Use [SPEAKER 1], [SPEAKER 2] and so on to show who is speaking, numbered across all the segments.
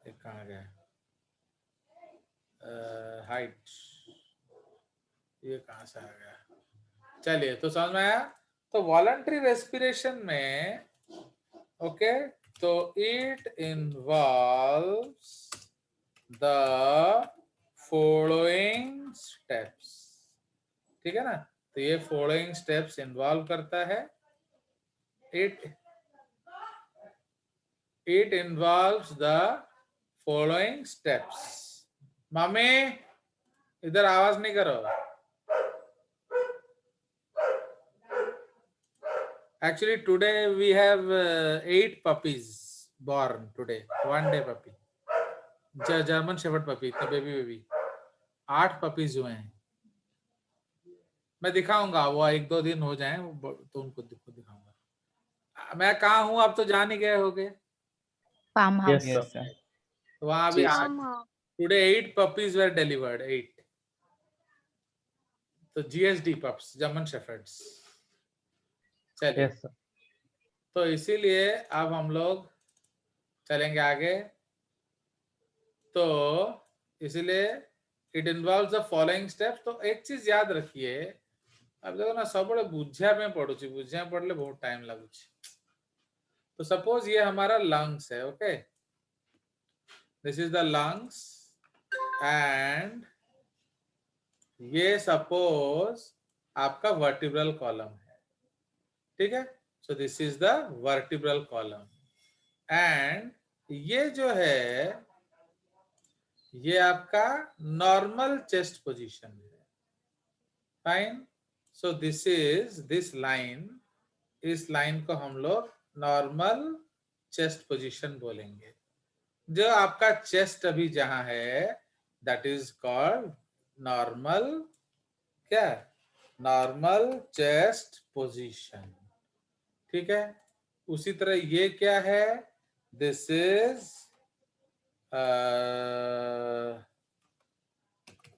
[SPEAKER 1] ये कहाँ गया, हाइट, ये कहाँ से आ गया। चलिए, तो समझ में आया। तो वॉलंटरी रेस्पिरेशन में ओके, तो it involves the following steps, ठीक है ना। तो ये फॉलोइंग स्टेप्स इन्वॉल्व करता है। It involves the following steps. मामे इधर आवाज नहीं करो। Actually, today we have 8 puppies born today. 1 day puppy. German Shepherd puppy, इतने बेबी 8 puppies हुए हैं। मैं दिखाऊंगा, वो 1-2 दिन हो जाएं तो उनको दिखाऊंगा। मैं कहाँ हूँ, आप तो जान ही गए होगे।
[SPEAKER 2] Farm house.
[SPEAKER 3] Yes, sir.
[SPEAKER 1] तो वहां भी
[SPEAKER 3] Yes, sir.
[SPEAKER 1] 8, today 8 puppies were delivered, 8। तो GSD pups, जर्मन शेफर्ड्स। चलिए,
[SPEAKER 3] Yes, sir.
[SPEAKER 1] तो इसीलिए अब हम लोग चलेंगे आगे। तो इसीलिए it involves the following steps. तो एक चीज याद रखिए, अब देखो ना, सब बुझिया में पढ़ुची, बुझिया पढ़ले बहुत टाइम लगुची। तो सपोज ये हमारा लंग्स है, okay, this is the lungs, and ये सपोज आपका वर्टिब्रल कॉलम है, ठीक है। सो this is the vertebral column, and ये जो है ये आपका नॉर्मल चेस्ट पोजीशन है, फाइन। सो दिस लाइन, इस लाइन को हम लोग नॉर्मल चेस्ट पोजीशन बोलेंगे। जो आपका चेस्ट अभी जहां है दैट इज कॉल्ड नॉर्मल, क्या, नॉर्मल चेस्ट पोजीशन, ठीक है। उसी तरह ये क्या है, this is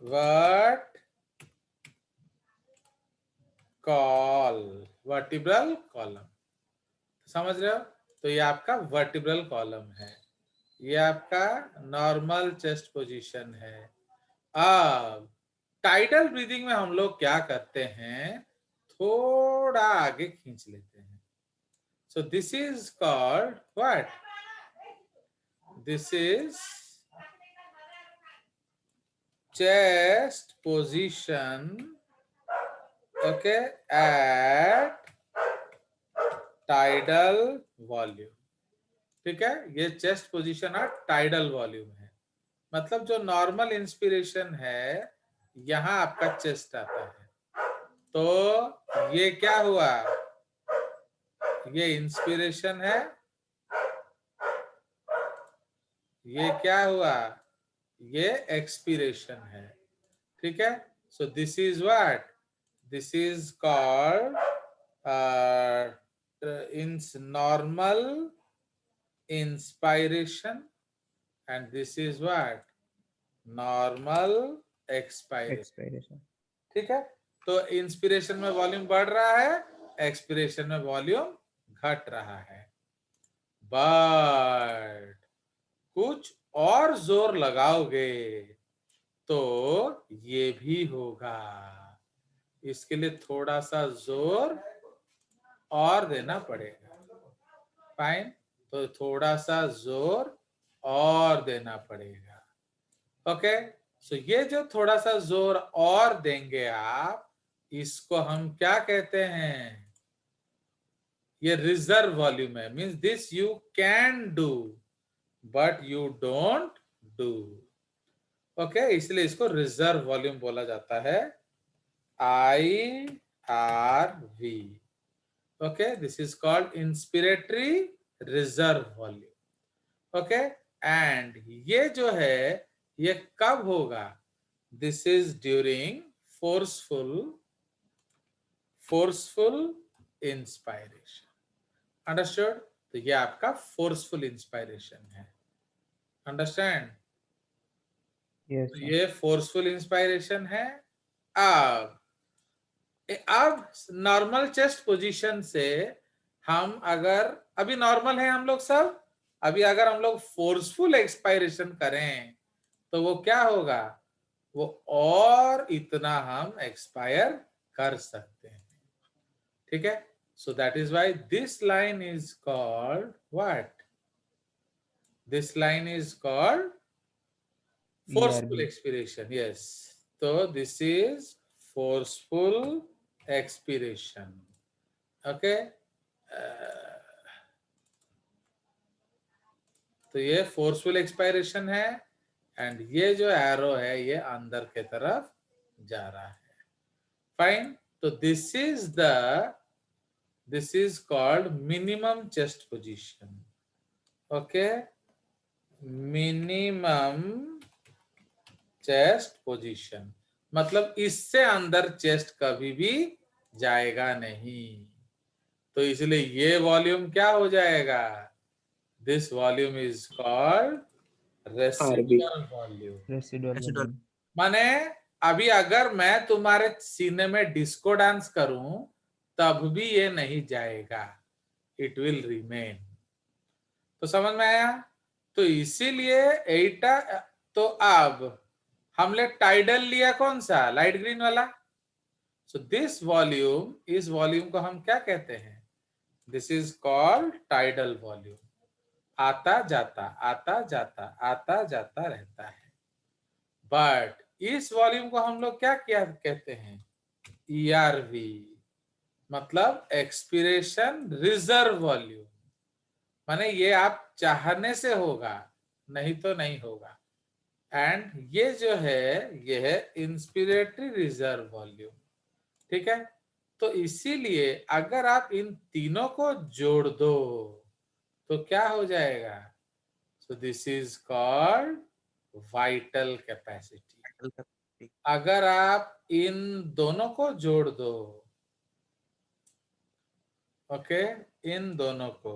[SPEAKER 1] what call vertebral column, समझ रहे हो। तो ये आपका वर्टिब्रल कॉलम है, ये आपका नॉर्मल चेस्ट पोजीशन है। अब टाइडल ब्रीदिंग में हम लोग क्या करते हैं, थोड़ा आगे खींच लेते हैं। So this is called what, this is chest position, okay, at tidal volume, ठीक है। ये chest position at tidal volume है। मतलब जो नॉर्मल इंस्पिरेशन है यहां आपका चेस्ट आता है, तो ये क्या हुआ, ये इंस्पिरेशन है, ये क्या हुआ, ये एक्सपीरेशन है, ठीक है। सो this is what, this is called in normal inspiration, and this is what, normal expiration,
[SPEAKER 3] expiration.
[SPEAKER 1] ठीक है। तो इंस्पिरेशन में वॉल्यूम बढ़ रहा है, एक्सपिरेशन में वॉल्यूम घट रहा है। बट कुछ और जोर लगाओगे तो ये भी होगा, इसके लिए थोड़ा सा जोर और देना पड़ेगा, फाइन। तो थोड़ा सा जोर और देना पड़ेगा, ओके। सो ये जो थोड़ा सा जोर और देंगे आप, इसको हम क्या कहते हैं, ये रिजर्व वॉल्यूम है। Means this you can do but you don't do, okay. इसलिए इसको रिजर्व वॉल्यूम बोला जाता है, IRV, okay. This is called inspiratory reserve volume, okay. And ये जो है ये कब होगा, this is during forceful inspiration, understood. तो ये आपका फोर्सफुल इंस्पायरेशन है, अंडरस्टैंड।
[SPEAKER 3] Yes,
[SPEAKER 1] तो
[SPEAKER 3] sir.
[SPEAKER 1] ये फोर्सफुल इंस्पायरेशन है। अब नॉर्मल चेस्ट पोजीशन से हम अगर अभी नॉर्मल है हम लोग सब, अभी अगर हम लोग फोर्सफुल एक्सपायरेशन करें तो वो क्या होगा, वो और इतना हम एक्सपायर कर सकते हैं, ठीक है। So that is why this line is called what, this line is called forceful expiration. Yes, so this is forceful expiration. Okay, तो ये फोर्सफुल एक्सपायरेशन है एंड ये जो एरो है ये अंदर के तरफ जा रहा है। फाइन, तो this is called minimum chest position. Okay, minimum chest position मतलब इससे अंदर चेस्ट कभी भी जाएगा नहीं, तो इसलिए ये वॉल्यूम क्या हो जाएगा, this volume is called residual volume. माने अभी अगर मैं तुम्हारे सीने में डिस्को डांस करूं तब भी ये नहीं जाएगा, इट विल रिमेन। तो समझ में आया, तो इसीलिए एटा, तो अब हमने टाइडल लिया कौन सा, लाइट ग्रीन वाला। सो दिस वॉल्यूम, इस वॉल्यूम को हम क्या कहते हैं, this is called tidal volume. आता जाता आता जाता आता जाता रहता है, बट इस वॉल्यूम को हम लोग क्या क्या कहते हैं, ईआरवी, मतलब एक्सपिरेशन रिजर्व वॉल्यूम। माने ये आप चाहने से होगा, नहीं तो नहीं होगा। एंड ये जो है ये है इंस्पिरेटरी रिजर्व वॉल्यूम, ठीक है। तो इसीलिए अगर आप इन तीनों को जोड़ दो तो क्या हो जाएगा, सो this is called vital capacity. अगर आप इन दोनों को जोड़ दो, ओके, इन दोनों को,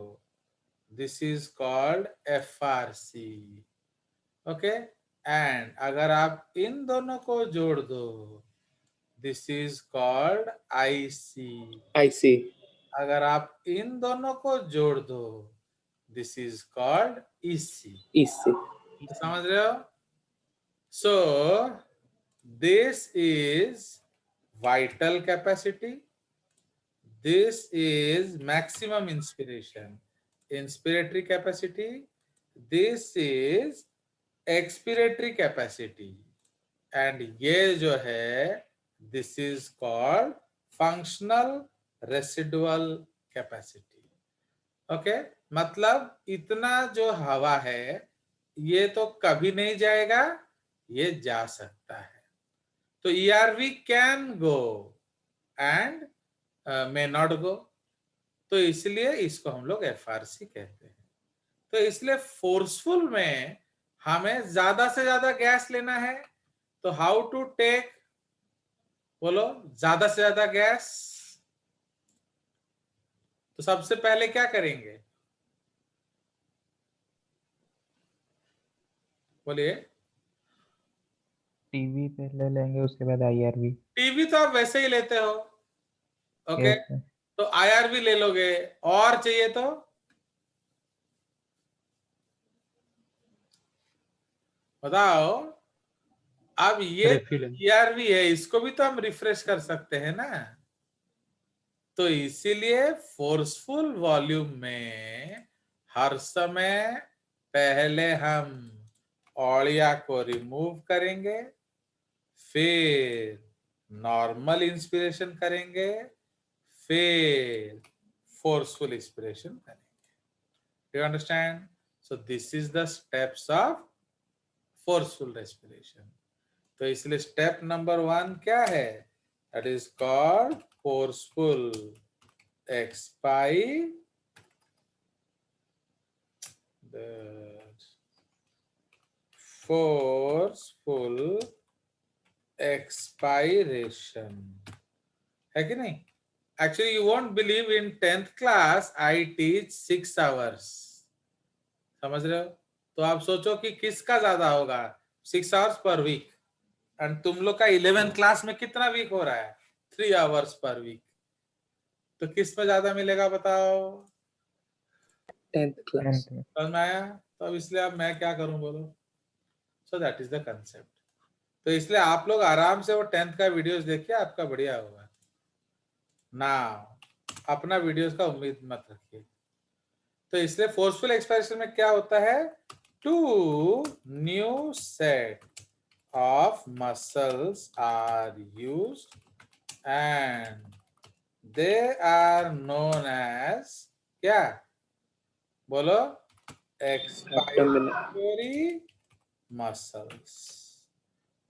[SPEAKER 1] this is called FRC. Okay, and अगर आप इन दोनों को जोड़ दो, दिस इज कॉल्ड आईसी। अगर आप इन दोनों को जोड़ दो, दिस इज कॉल्ड ईसी। समझ रहे हो, सो this is vital capacity, this is maximum inspiration, inspiratory capacity, this is expiratory capacity, and ये जो है this is called functional residual capacity. Okay, मतलब इतना जो हवा है ये तो कभी नहीं जाएगा, ये जा सकता है। तो ERV can go and may not go, तो इसलिए इसको हम लोग एफआरसी कहते हैं। तो इसलिए फोर्सफुल में हमें ज्यादा से ज्यादा गैस लेना है, तो हाउ टू टेक, बोलो ज्यादा से ज्यादा गैस। तो सबसे पहले क्या करेंगे, बोलिए।
[SPEAKER 3] टीवी पहले लेंगे उसके बाद आईआरवी।
[SPEAKER 1] टीवी तो आप वैसे ही लेते हो, ओके,
[SPEAKER 3] Yes,
[SPEAKER 1] तो आईआरवी ले लोगे, और चाहिए तो बताओ। अब ये ईआरवी है, इसको भी तो हम रिफ्रेश कर सकते हैं ना। तो इसीलिए फोर्सफुल वॉल्यूम में हर समय पहले हम औलिया को रिमूव करेंगे, फिर नॉर्मल इंस्पिरेशन करेंगे, फिर फोर्सफुल इंस्पिरेशन करेंगे। You understand, so this is the steps of forceful respiration. तो इसलिए स्टेप नंबर 1 क्या है, that is called forceful expiration. Forceful expiration है कि नहीं। Actually you won't believe, in 10th class I teach 6 hours, समझ रहे हो। तो आप सोचो कि किसका ज्यादा होगा, 6 hours per week, एंड तुम लोग का 11th क्लास में कितना वीक हो रहा है, 3 hours per week, तो किस में ज्यादा मिलेगा बताओ।
[SPEAKER 4] 10th class.
[SPEAKER 3] 10th में।
[SPEAKER 1] समझ में आया? तो अब इसलिए अब मैं क्या करूं बोलो? So that is the concept. तो इसलिए आप लोग आराम से वो 10th का वीडियोस देखिए, आपका बढ़िया होगा ना। अपना वीडियोस का उम्मीद मत रखिए। तो इसलिए फोर्सफुल एक्सप्रेशन में क्या होता है? 2 new set of muscles are used and they are known as क्या? बोलो, expiratory muscles,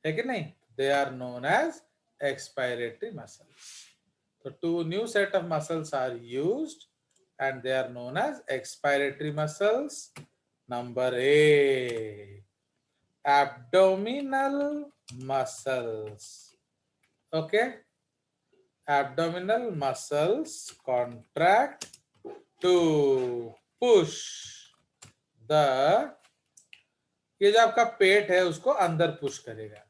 [SPEAKER 1] है कि नहीं? They are known as expiratory muscles. So 2 new set of muscles are used and they are known as expiratory muscles. Number A, abdominal muscles. Okay, abdominal muscles contract to push the, ये जो आपका पेट है उसको अंदर push करेगा,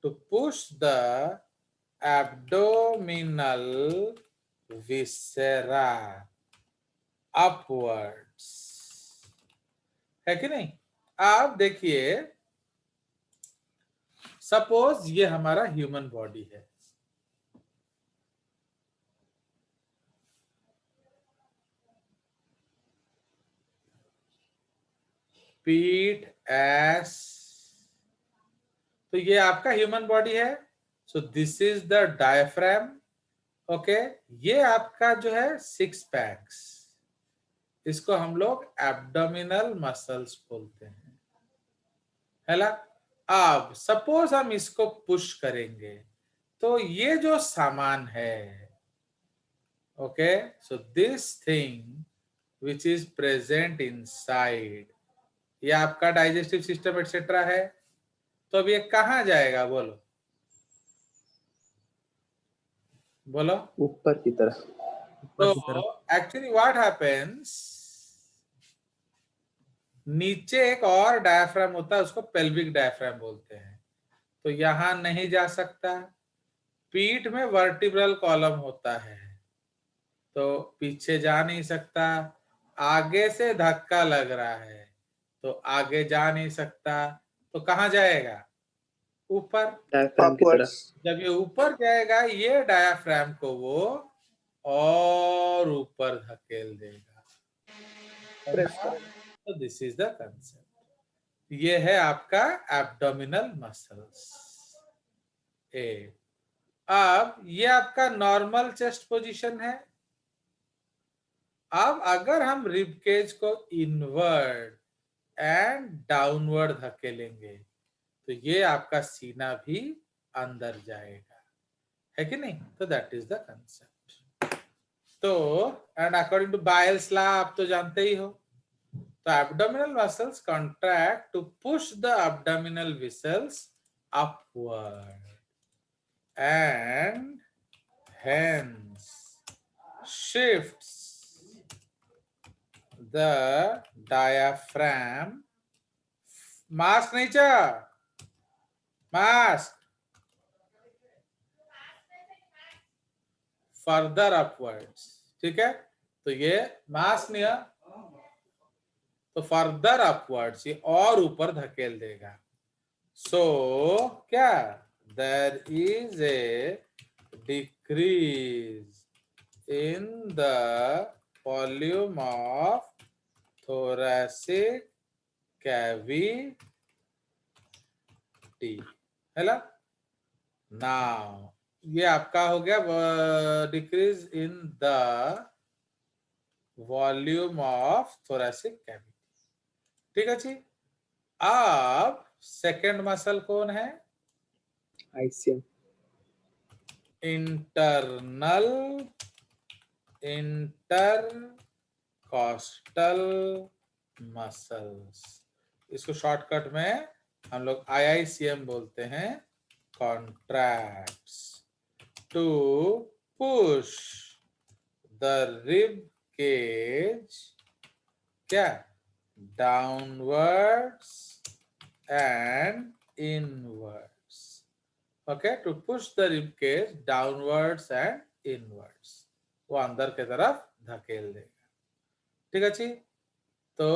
[SPEAKER 1] to push the abdominal viscera upwards, है कि नहीं? आप देखिए, सपोज ये हमारा ह्यूमन बॉडी है, पीठ, एस, तो ये आपका ह्यूमन बॉडी है। सो this is the diaphragm. Okay, ये आपका जो है 6 पैक्स, इसको हम लोग एब्डोमिनल मसल्स बोलते हैं, है ना? अब सपोज हम इसको पुश करेंगे तो ये जो सामान है, okay, so this thing which is present inside, ये आपका डाइजेस्टिव सिस्टम एटसेट्रा है। तो अब ये कहाँ जाएगा बोलो? बोलो,
[SPEAKER 4] ऊपर की तरफ।
[SPEAKER 1] तो एक्चुअली व्हाट हैपेंस, नीचे एक और डायफ्राम होता है, उसको पेल्विक डायफ्राम बोलते हैं, तो यहां नहीं जा सकता। पीठ में वर्टिब्रल कॉलम होता है, तो पीछे जा नहीं सकता। आगे से धक्का लग रहा है तो आगे जा नहीं सकता, तो कहाँ जाएगा? ऊपर,
[SPEAKER 4] डायफ्राम की तरफ।
[SPEAKER 1] जब ये ऊपर जाएगा ये डायाफ्राम को वो और ऊपर धकेल देगा। तो दिस इज द कंसेप्ट। ये है आपका एब्डोमिनल मसल्स ए। अब ये आपका नॉर्मल चेस्ट पोजीशन है। अब अगर हम रिब केज को इनवर्ड एंड डाउनवर्ड धकेलेंगे तो ये आपका सीना भी अंदर जाएगा, है कि नहीं? तो दैट इज द कंसेप्ट। तो and according to Boyle's law आप तो जानते ही हो, तो abdominal muscles contract to push the abdominal vessels upward and hence shifts the diaphragm, mask नीचे, mask further upwards, ठीक है? तो ये मास्क नहीं है, तो फर्दर अपवर्ड्स, ये और ऊपर धकेल देगा। सो क्या, there is a decrease in the volume of thoracic cavity, है ना? नाउ ये आपका हो गया decrease in the volume of thoracic cavity, ठीक है जी। अब सेकंड मसल कौन है?
[SPEAKER 4] आईसीएम।
[SPEAKER 1] इंटरनल इंटरकॉस्टल मसल्स, इसको शॉर्टकट में हम लोग IICM बोलते हैं। Contracts to push the rib cage, क्या, downwards and inwards. Okay, to push the rib cage downwards and inwards, वो अंदर की तरफ धकेल देगा, ठीक है जी। तो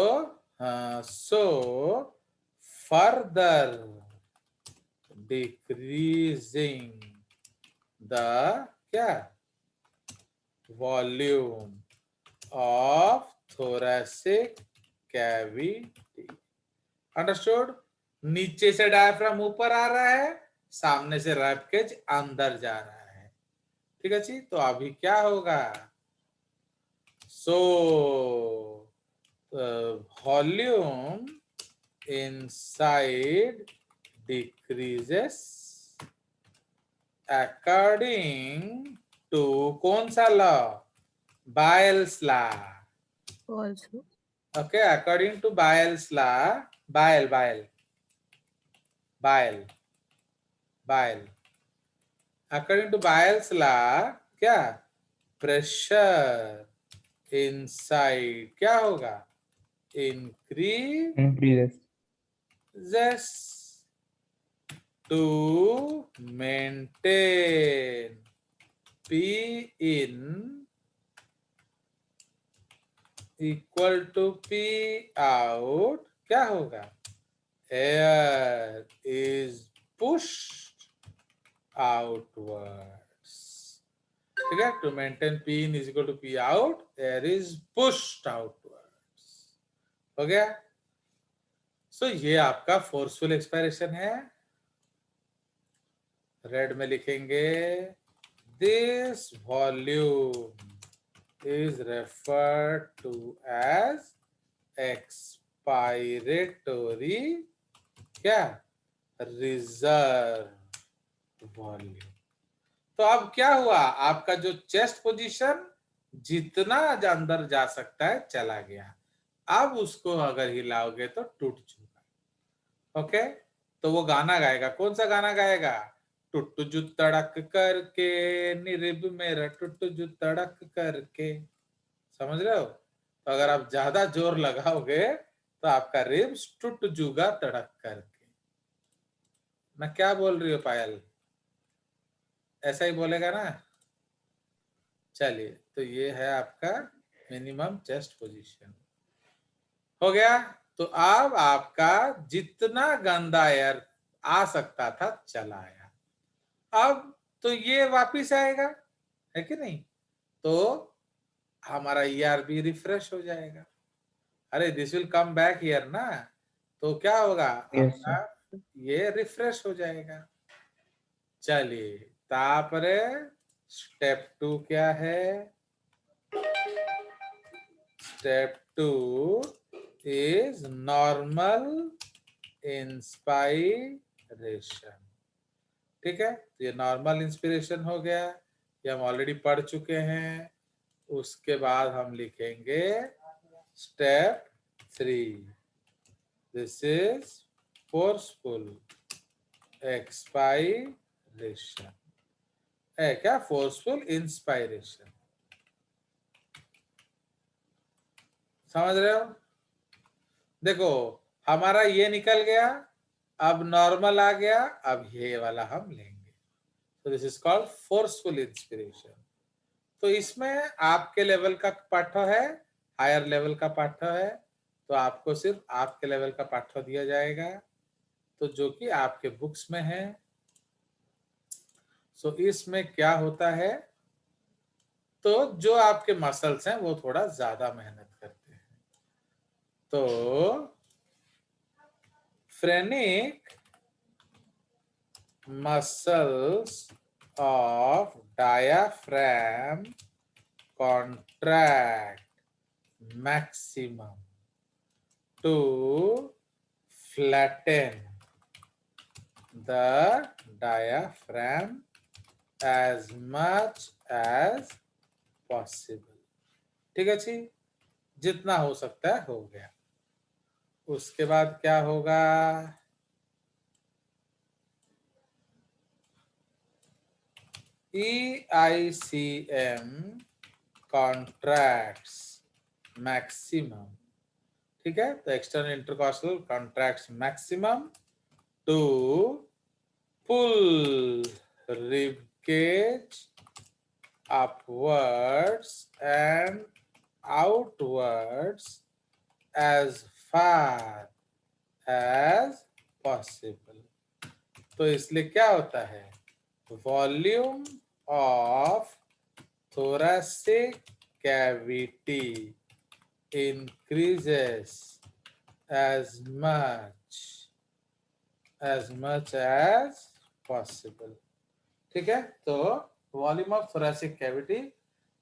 [SPEAKER 1] so further decreasing the क्या volume of thoracic cavity. Understood? नीचे से डायफ्राम ऊपर आ रहा है, सामने से रैब केज अंदर जा रहा है। ठीक है जी, तो अभी क्या होगा? So volume inside decreases according to कौन सा law? Boyle's law.
[SPEAKER 2] Also.
[SPEAKER 1] Okay, according to Bayes' law, Bile. According to Bayes' law, क्या प्रेशर इनसाइड क्या होगा?
[SPEAKER 3] Increases.
[SPEAKER 1] Increases to maintain P in equal to P out, क्या होगा? Air is pushed outwards. ठीक है, to maintain P in is equal to P out, air is pushed outwards. हो गया? सो ये आपका फोर्सफुल एक्सपायरेशन है। रेड में लिखेंगे this volume is referred to as expiratory क्या रिजर्व वॉल्यूम। तो अब क्या हुआ? आपका जो चेस्ट पोजीशन जितना अंदर जा सकता है चला गया। अब उसको अगर हिलाओगे तो टूट चुका। ओके, तो वो गाना गाएगा। कौन सा गाना गाएगा? टुट जु तड़क करके निरिब मेरा टुट जु तड़क करके। समझ रहे हो? तो अगर आप ज्यादा जोर लगाओगे तो आपका रिब्स टूट जूगा तड़क करके। मैं क्या बोल रही हूँ पायल? ऐसा ही बोलेगा ना? चलिए, तो ये है आपका मिनिमम चेस्ट पोजीशन। हो गया? तो अब आपका जितना गंदा एयर आ सकता था चला आया। अब तो ये वापिस आएगा, है कि नहीं? तो हमारा ERB रिफ्रेश हो जाएगा। अरे this will come back here ना, तो क्या होगा?
[SPEAKER 3] Yes,
[SPEAKER 1] आपका ये रिफ्रेश हो जाएगा। चलिए, तापरे स्टेप 2 क्या है? Step 2 is normal inspiration. ठीक है, ये नॉर्मल इंस्पिरेशन हो गया, ये हम ऑलरेडी पढ़ चुके हैं। उसके बाद हम लिखेंगे step 3, this is forceful expiration. है क्या? Forceful inspiration. समझ रहे हो? देखो, हमारा ये निकल गया, अब नॉर्मल आ गया, अब ये वाला हम लेंगे। तो this is called forceful inspiration. तो इसमें आपके लेवल का पाठ है, हायर लेवल का पाठ है, तो आपको सिर्फ आपके लेवल का पाठ दिया जाएगा, तो जो कि आपके बुक्स में है। सो इसमें क्या होता है? तो जो आपके मसल्स हैं वो थोड़ा ज्यादा मेहनत करते हैं। तो phrenic muscles of diaphragm contract maximum to flatten the diaphragm as much as possible. ठीक है जी, जितना हो सकता है हो गया। उसके बाद क्या होगा? EICM contracts maximum। ठीक है, तो external intercostal contracts maximum to pull rib cage upwards and outwards as far as possible. तो इसलिए क्या होता है, volume of thoracic cavity increases as much as possible. ठीक है, तो volume of thoracic cavity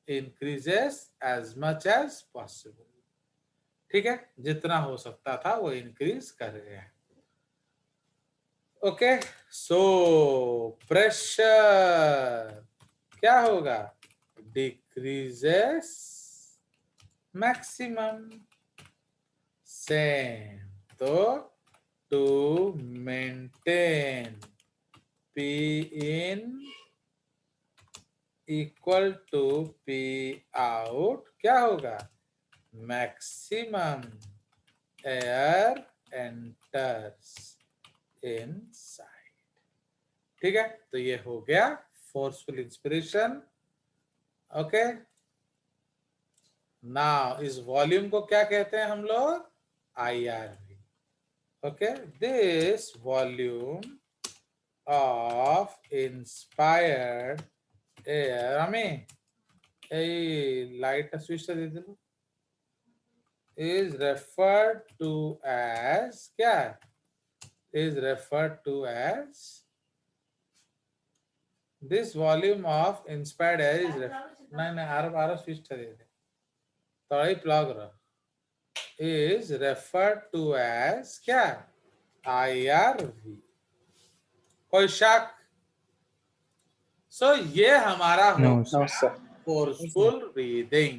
[SPEAKER 1] increases as much as possible. ठीक है, जितना हो सकता था वो इंक्रीज कर रहे हैं. ओके, सो प्रेशर क्या होगा, डिक्रीजेस मैक्सिमम. सेम, तो to maintain P in equal to P out क्या होगा, मैक्सिमम एयर एंटर्स इनसाइड. ठीक है, तो ये हो गया फोर्सफुल इंस्पिरेशन. ओके, नाउ इस वॉल्यूम को क्या कहते हैं हम लोग, IRV. Okay, this volume of inspired air, हमें लाइट स्विच दे दो, is referred to as क्या, is referred to as this volume of inspired air is नहीं आरो स्विच दे दे, थोड़ा प्लग रहा, is referred to as क्या, IRV. कोई शक? सो ये हमारा
[SPEAKER 3] No,
[SPEAKER 1] हो
[SPEAKER 3] sir.
[SPEAKER 4] No, sir.
[SPEAKER 1] Forceful breathing.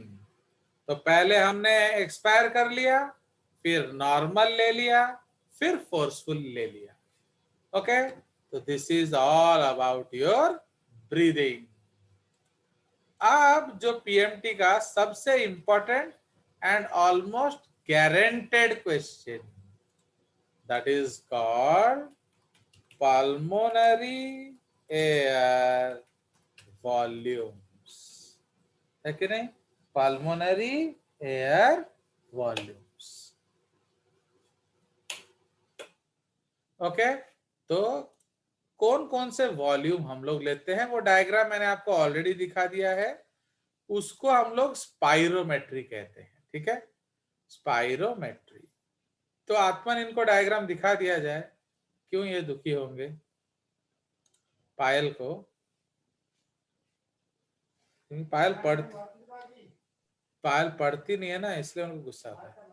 [SPEAKER 1] तो पहले हमने एक्सपायर कर लिया, फिर नॉर्मल ले लिया, फिर फोर्सफुल ले लिया. ओके, तो this is all about your breathing. अब जो पीएमटी का सबसे important and almost guaranteed question, that is called pulmonary air volumes, है कि नहीं, पल्मोनरी एयर वॉल्यूम्स. ओके, तो कौन कौन से वॉल्यूम हम लोग लेते हैं वो डायग्राम मैंने आपको ऑलरेडी दिखा दिया है. उसको हम लोग स्पाइरोमेट्री कहते हैं. ठीक है, स्पाइरोमेट्री. तो आत्मन इनको डायग्राम दिखा दिया जाए, क्यों ये दुखी होंगे पायल को, पायल पढ़ती नहीं है ना, इसलिए उनको गुस्सा आता है.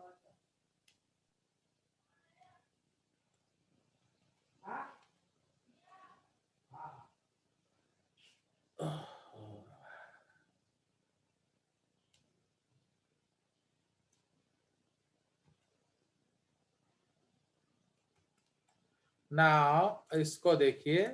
[SPEAKER 1] नाउ इसको देखिए,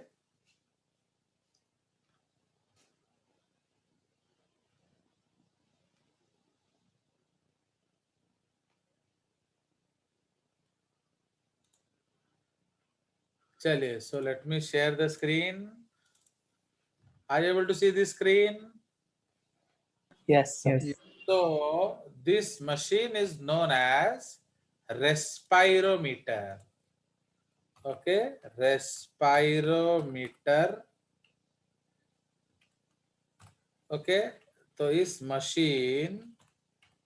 [SPEAKER 1] चलिए. So let me share the screen. Are you able to see the screen?
[SPEAKER 4] Yes, sir.
[SPEAKER 3] Yes.
[SPEAKER 1] So this machine is known as respirometer. Okay, respirometer. Okay, तो इस मशीन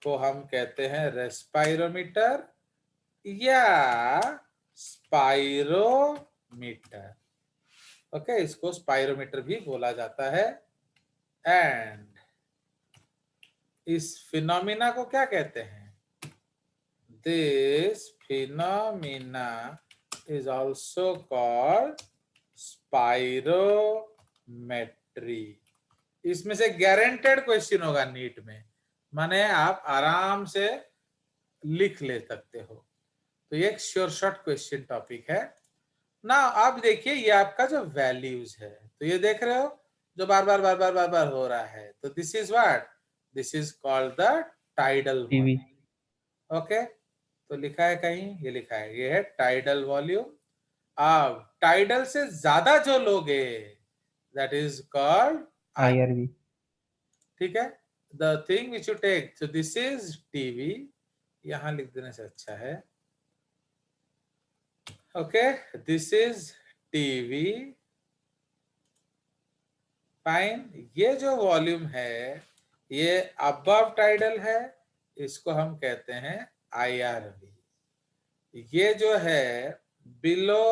[SPEAKER 1] को हम कहते हैं रेस्पायरोमीटर या स्पाइरोमीटर. ओके, इसको स्पाइरोमीटर भी बोला जाता है. एंड इस फिनोमिना को क्या कहते हैं, this phenomena is also called spirometry. इसमें से गारंटेड क्वेश्चन होगा नीट में, माने आप आराम से लिख ले सकते हो. तो ये एक श्योर शॉट क्वेश्चन टॉपिक है ना. आप देखिए ये आपका जो वैल्यूज है, तो ये देख रहे हो जो बार बार हो रहा है, तो this is what, this is called the tidal
[SPEAKER 3] TV.
[SPEAKER 1] Okay, तो लिखा है कहीं, ये लिखा है, ये है टाइडल वॉल्यूम. अब टाइडल से ज्यादा जो लोगे दैट इज कॉल्ड
[SPEAKER 3] IRV.
[SPEAKER 1] ठीक है, the thing which you take. So this is TV, यहां लिख देने से अच्छा है। Okay, this is TV. Fine. ये जो वॉल्यूम है ये अबव टाइडल है, इसको हम कहते हैं IRV। ये जो है बिलो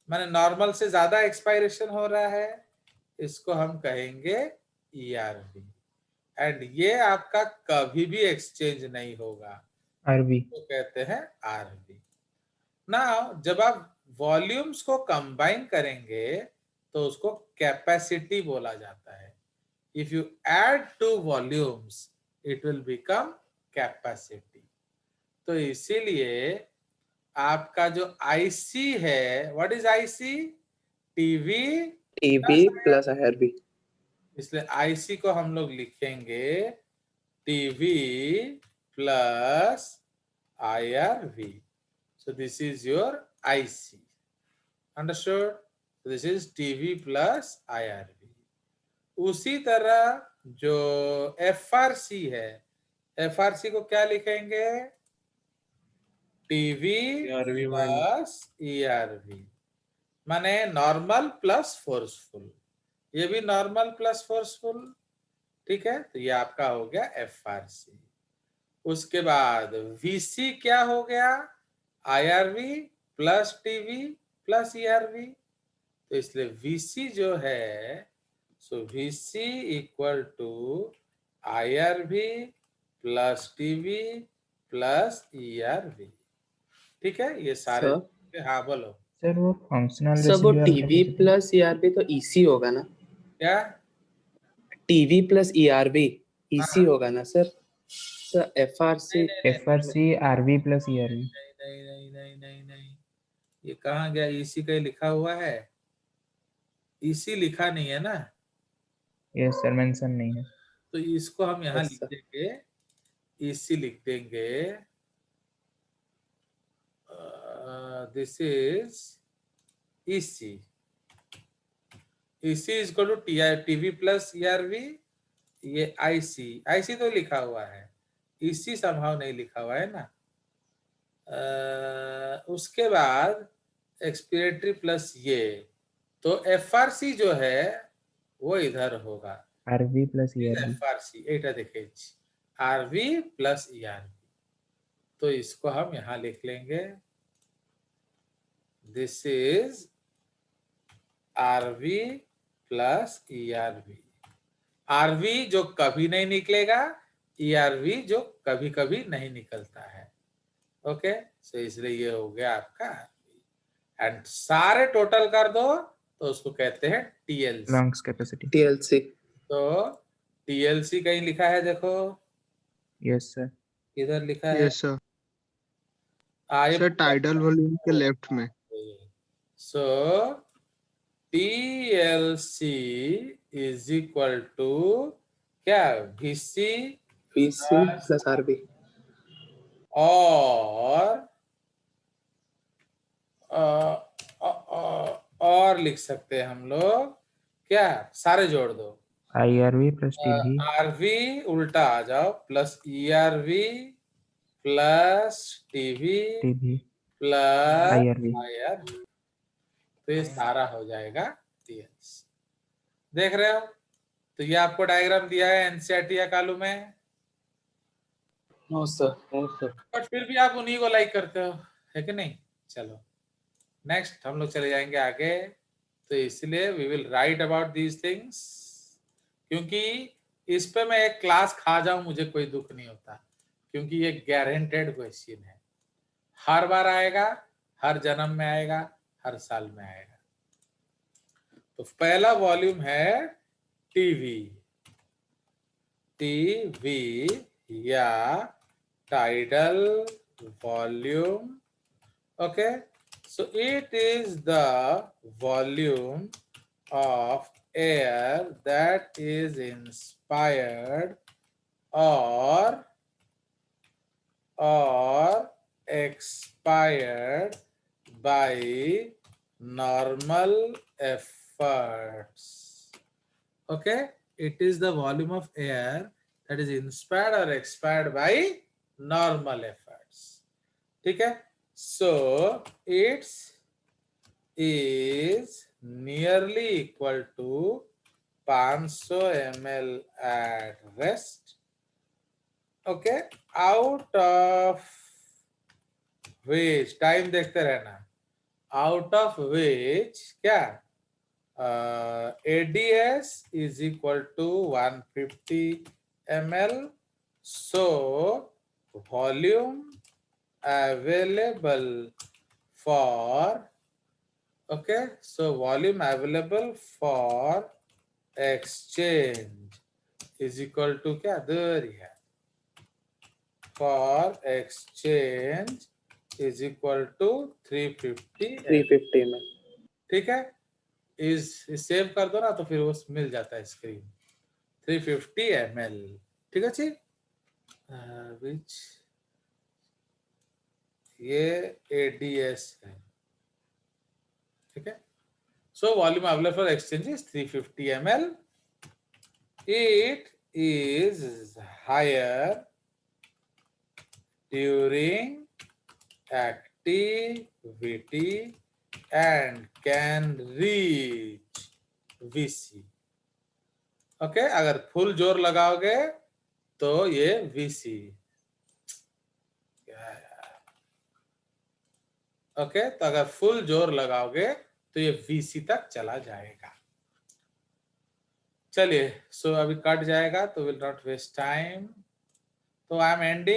[SPEAKER 1] माने नॉर्मल से ज्यादा एक्सपायरेशन हो रहा है, इसको हम कहेंगे ERV। एंड ये आपका कभी भी एक्सचेंज नहीं होगा,
[SPEAKER 3] आरवी।
[SPEAKER 1] तो कहते हैं RV। नाउ जब आप वॉल्यूम्स को कंबाइन करेंगे तो उसको कैपेसिटी बोला जाता है। If you add two volumes it will become capacity. तो इसीलिए आपका जो IC है, what is IC? TV
[SPEAKER 4] plus IRV.
[SPEAKER 1] इसलिए IC को हम लोग लिखेंगे TV plus IRV। So this is your IC. Understood? So this is TV plus IRV. उसी तरह जो FRC है, FRC को क्या लिखेंगे? टीवी प्लस ERV, माने नॉर्मल प्लस फोर्सफुल। ये भी नॉर्मल प्लस फोर्सफुल, ठीक है? तो ये आपका हो गया FRC। उसके बाद VC क्या हो गया? IRV plus TV plus ERV। तो इसलिए VC जो है, सो VC equal to IRV plus TV plus ERV। ठीक है, ये सारे। हाँ बोलो।
[SPEAKER 3] सर वो फंक्शनल
[SPEAKER 4] सर वो
[SPEAKER 3] रेसिडुअल
[SPEAKER 4] टीवी प्लस ERV तो EC होगा ना?
[SPEAKER 1] क्या?
[SPEAKER 4] टीवी प्लस ERV EC
[SPEAKER 1] हाँ।
[SPEAKER 4] होगा ना sir? Sir FRC
[SPEAKER 3] FRC RV plus ERV।
[SPEAKER 1] नहीं नहीं नहीं नहीं नहीं, ये कहाँ गया? EC कहीं लिखा हुआ है? EC लिखा नहीं है ना,
[SPEAKER 3] यस सर, मेंशन नहीं है।
[SPEAKER 1] तो इसको हम यहाँ
[SPEAKER 4] Yes,
[SPEAKER 1] लिख
[SPEAKER 4] sir.
[SPEAKER 1] देंगे, EC लिख देंगे। This is EC। EC is equal to TV plus ERV। ये IC तो लिखा हुआ है, EC समहाउ नहीं लिखा हुआ है ना। उसके बाद एक्सपिरेटरी प्लस ये, तो FRC जो है वो इधर होगा,
[SPEAKER 3] आरवी प्लस ERV।
[SPEAKER 1] FRC एटा देखे RV प्लस ERV। तो इसको हम यहां लिख लेंगे, this is RV plus ERV। RV जो कभी नहीं निकलेगा, ERV जो कभी कभी नहीं निकलता है। ओके, सो इसलिए ये हो गया आपका RV। एंड सारे टोटल कर दो तो उसको कहते हैं TLC।
[SPEAKER 3] Longs capacity.
[SPEAKER 4] TLC.
[SPEAKER 1] तो TLC कहीं लिखा है देखो,
[SPEAKER 3] यस सर।
[SPEAKER 1] इधर लिखा है।
[SPEAKER 5] Yes sir.
[SPEAKER 1] आए
[SPEAKER 5] सर टाइडल वॉल्यूम के लेफ्ट में।
[SPEAKER 1] सो TLC इज इक्वल टू क्या? VC
[SPEAKER 4] plus RV.
[SPEAKER 1] और लिख सकते हैं हम लोग, क्या? सारे जोड़ दो,
[SPEAKER 3] IRV प्लस टीवी
[SPEAKER 1] RV उल्टा आ जाओ plus ERV plus TV plus
[SPEAKER 3] IRV।
[SPEAKER 1] तो ये सारा हो जाएगा TLC। देख रहे हो? तो ये आपको डायग्राम दिया है NCERT या कालू में,
[SPEAKER 4] No sir.
[SPEAKER 1] बट फिर भी आप उन्हीं को लाइक करते हो, है कि नहीं? चलो नेक्स्ट हम लोग चले जाएंगे आगे। तो इसलिए we will write about these things, क्योंकि इस पे मैं एक क्लास खा जाऊं मुझे कोई दुख नहीं होता, क्योंकि ये गारंटेड क्वेश्चन है, हर बार आएगा, हर जन्म में आएगा, हर साल में आएगा। तो पहला वॉल्यूम है टीवी या tidal volume. Okay, so it is the volume of air that is inspired or expired by normal efforts. Okay, it is the volume of air that is inspired or expired by normal efforts, ठीक है। So it's is nearly equal to 500 ml at rest, okay, out of which, time देखते रहना, out of विच क्या, ADS is equal to 150 ml, so volume available for, okay, so volume available for exchange is equal to क्या, there है, for exchange is equal to 350 ml,
[SPEAKER 4] 350 में
[SPEAKER 1] ठीक है। इस save कर दो ना तो फिर वो मिल जाता है स्क्रीन, 350 ml, ठीक है जी। विच ये ADS है, ठीक है। So volume available for exchange is 350 ml, it is higher during activity and can reach VC, okay. अगर फुल जोर लगाओगे तो ये VC, ओके, तो अगर फुल जोर लगाओगे तो ये VC तक चला जाएगा। चलिए, सो अभी कट जाएगा तो विल नॉट वेस्ट टाइम, तो आई एम एंडिंग।